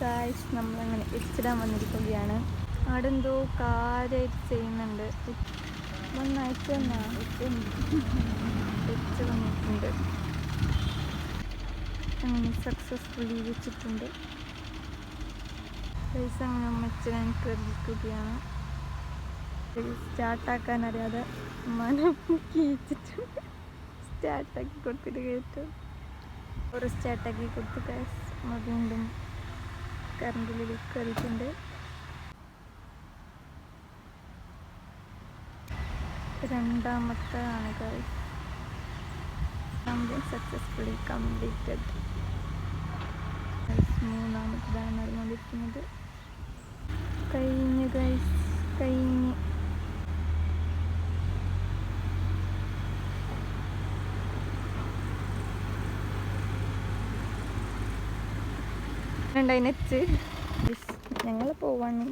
Guys നമ്മളങ്ങനെ എച്ചിടാൻ വന്നിരിക്കുകയാണ്. അവിടെ എന്തോ കാര്യമായിട്ട് ചെയ്യുന്നുണ്ട്. നന്നായിട്ട് വെച്ച് വന്നിട്ടുണ്ട്. അങ്ങനെ സക്സസ്ഫുള്ളി വെച്ചിട്ടുണ്ട്. ഗൈസ് അങ്ങനെ മെച്ചിടാൻ കയറിയിരിക്കുകയാണ്. സ്റ്റാർട്ടാക്കാൻ അറിയാതെ മനം കീച്ചിട്ടുണ്ട്. സ്റ്റാർട്ടാക്കി കൊടുത്തിട്ട് കയറ്റും. ഒരു സ്റ്റാർട്ടാക്കി കൊടുത്ത് ഗൈസ് വീണ്ടും കറണ്ടിൽ കയറിയിട്ടുണ്ട്. രണ്ടാമത്തേതാണ് ഗൈസ്. Successfully completed. മൂന്നാമത്തേതാണ് നടന്നുകൊണ്ടിരിക്കുന്നത്. കഴിഞ്ഞ് ഗൈസ്, കഴിഞ്ഞ്. നെറ്റ് ഞങ്ങൾ പോവാണ്.